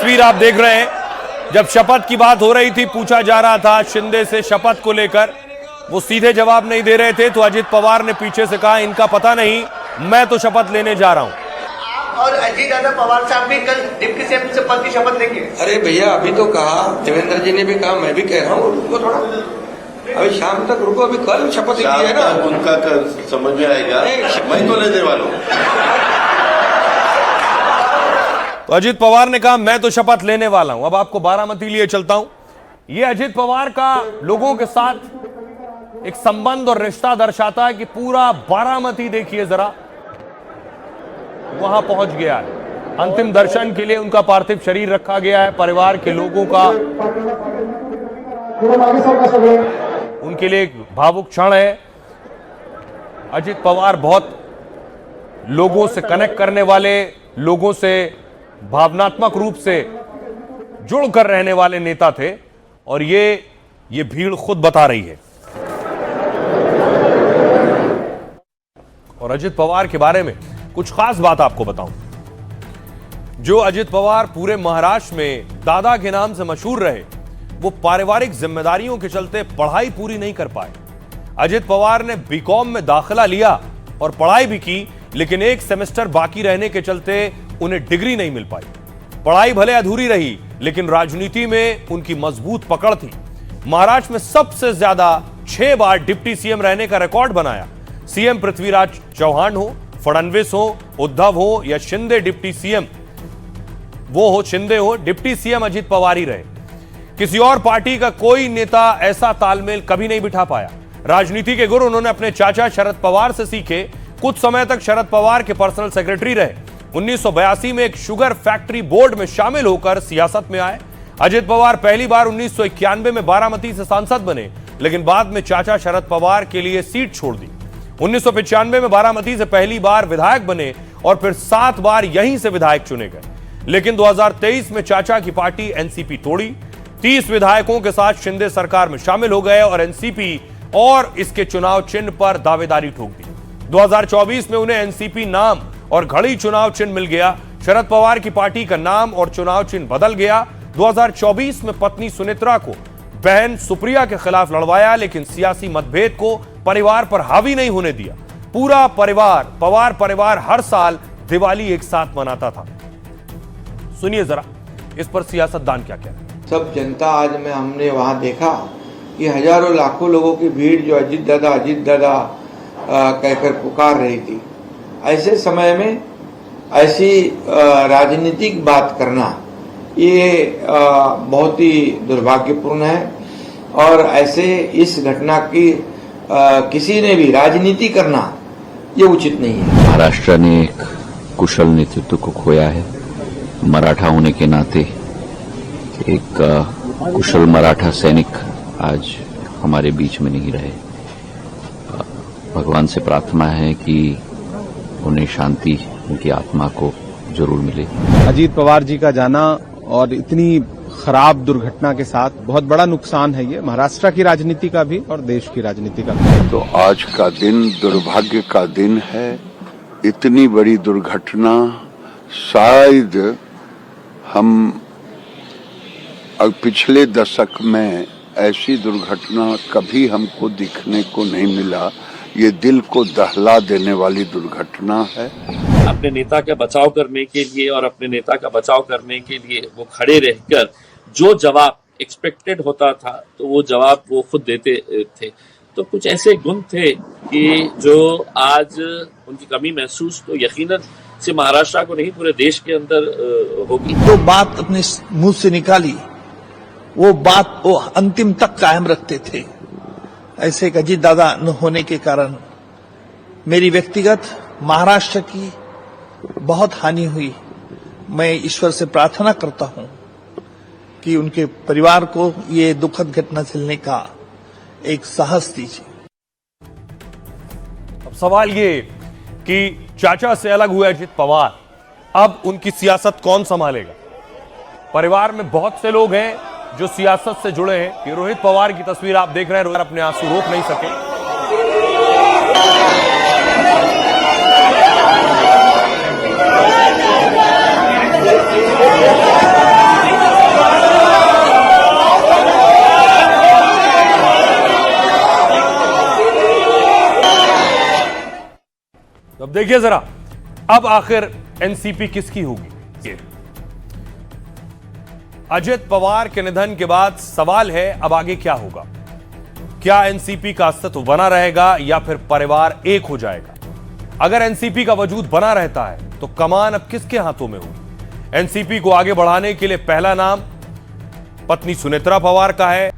तस्वीर आप देख रहे हैं। जब शपथ की बात हो रही थी, पूछा जा रहा था शिंदे से शपथ को लेकर, वो सीधे जवाब नहीं दे रहे थे, तो अजित पवार ने पीछे से कहा इनका पता नहीं, मैं तो शपथ लेने जा रहा हूं। और अजीत दादा पवार साहब भी कल डिप्टी सीएम से पद की शपथ लेंगे। अरे भैया अभी तो कहा, देवेंद्र जी ने भी कहा, मैं भी कह रहा हूँ, रुको थोड़ा, अभी शाम तक रुको, अभी कल शपथ ली है ना, उनका समझ में आएगा, मैं तो लेने वाला हूँ। तो अजित पवार ने कहा मैं तो शपथ लेने वाला हूं। अब आपको बारामती लिए चलता हूं। यह अजित पवार का लोगों के साथ एक संबंध और रिश्ता दर्शाता है कि पूरा बारामती देखिए जरा, वहां पहुंच गया है। अंतिम दर्शन के लिए उनका पार्थिव शरीर रखा गया है। परिवार के लोगों का उनके लिए एक भावुक क्षण है। अजित पवार बहुत लोगों से कनेक्ट करने वाले, लोगों से भावनात्मक रूप से जुड़कर रहने वाले नेता थे, और ये भीड़ खुद बता रही है। और अजित पवार के बारे में कुछ खास बात आपको बताऊं। जो अजित पवार पूरे महाराष्ट्र में दादा के नाम से मशहूर रहे, वो पारिवारिक जिम्मेदारियों के चलते पढ़ाई पूरी नहीं कर पाए। अजित पवार ने बीकॉम में दाखिला लिया और पढ़ाई भी की, लेकिन एक सेमेस्टर बाकी रहने के चलते उन्हें डिग्री नहीं मिल पाई। पढ़ाई भले अधूरी रही, लेकिन राजनीति में उनकी मजबूत पकड़ थी। महाराष्ट्र में सबसे ज्यादा 6 बार डिप्टी सीएम रहने का रिकॉर्ड बनाया। सीएम पृथ्वीराज चौहान हो, फडणवीस हो, उद्धव हो या शिंदे, डिप्टी सीएम वो हो, शिंदे हो, डिप्टी सीएम अजित पवार ही रहे। किसी और पार्टी का कोई नेता ऐसा तालमेल कभी नहीं बिठा पाया। राजनीति के गुर उन्होंने अपने चाचा शरद पवार से सीखे। कुछ समय तक शरद पवार के पर्सनल सेक्रेटरी रहे। 1982 में एक शुगर फैक्ट्री बोर्ड में शामिल होकर सियासत में आए। अजित पवार पहली बार 1991 में बारामती से सांसद बने, लेकिन बाद में चाचा शरद पवार के लिए सीट छोड़ दी। 1995 में बारामती से पहली बार विधायक बने और फिर 7 बार यहीं से विधायक चुने गए। लेकिन 2023 में चाचा की पार्टी एनसीपी तोड़ी, 30 विधायकों के साथ शिंदे सरकार में शामिल हो गए और एनसीपी और इसके चुनाव चिन्ह पर दावेदारी ठोक दी। 2024 में उन्हें एनसीपी नाम और घड़ी चुनाव चिन्ह मिल गया। शरद पवार की पार्टी का नाम और चुनाव चिन्ह बदल गया। 2024 में पत्नी सुनेत्रा को बहन सुप्रिया के खिलाफ लड़वाया, लेकिन सियासी मतभेद को परिवार पर हावी नहीं होने दिया। पूरा परिवार, पवार परिवार हर साल दिवाली एक साथ मनाता था। सुनिए जरा इस पर सियासतदान क्या कहते हैं। सब जनता आज में हमने वहां देखा कि हजारों लाखों लोगों की भीड़ जो अजित दादा कहकर पुकार रही थी। ऐसे समय में ऐसी राजनीतिक बात करना ये बहुत ही दुर्भाग्यपूर्ण है, और ऐसे इस घटना की किसी ने भी राजनीति करना ये उचित नहीं है। महाराष्ट्र ने एक कुशल नेतृत्व को खोया है। मराठा होने के नाते एक कुशल मराठा सैनिक आज हमारे बीच में नहीं रहे। भगवान से प्रार्थना है कि उन्हें शांति, उनकी आत्मा को जरूर मिले। अजीत पवार जी का जाना और इतनी खराब दुर्घटना के साथ बहुत बड़ा नुकसान है ये महाराष्ट्र की राजनीति का भी और देश की राजनीति का भी। तो आज का दिन दुर्भाग्य का दिन है। इतनी बड़ी दुर्घटना शायद हम पिछले दशक में ऐसी दुर्घटना कभी हमको दिखने को नहीं मिला। ये दिल को दहला देने वाली दुर्घटना है। अपने नेता का बचाव करने के लिए और अपने नेता का बचाव करने के लिए वो खड़े रहकर जो जवाब एक्सपेक्टेड होता था, तो वो जवाब वो खुद देते थे। तो कुछ ऐसे गुण थे कि जो आज उनकी कमी महसूस तो यकीनन से महाराष्ट्र को नहीं पूरे देश के अंदर होगी। जो बात अपने मुंह से निकाली वो बात वो अंतिम तक कायम रखते थे। ऐसे एक अजीत दादा न होने के कारण मेरी व्यक्तिगत महाराष्ट्र की बहुत हानि हुई। मैं ईश्वर से प्रार्थना करता हूं कि उनके परिवार को ये दुखद घटना झेलने का एक साहस दीजिए। अब सवाल ये कि चाचा से अलग हुए अजित पवार, अब उनकी सियासत कौन संभालेगा। परिवार में बहुत से लोग हैं जो सियासत से जुड़े हैं। ये रोहित पवार की तस्वीर आप देख रहे हैं। रोहित अपने आंसू रोक नहीं सके। तो अब देखिए जरा, अब आखिर एनसीपी किसकी होगी? ये अजित पवार के निधन के बाद सवाल है, अब आगे क्या होगा? क्या एनसीपी का अस्तित्व बना रहेगा या फिर परिवार एक हो जाएगा? अगर एनसीपी का वजूद बना रहता है तो कमान अब किसके हाथों में होगी? एनसीपी को आगे बढ़ाने के लिए पहला नाम पत्नी सुनेत्रा पवार का है,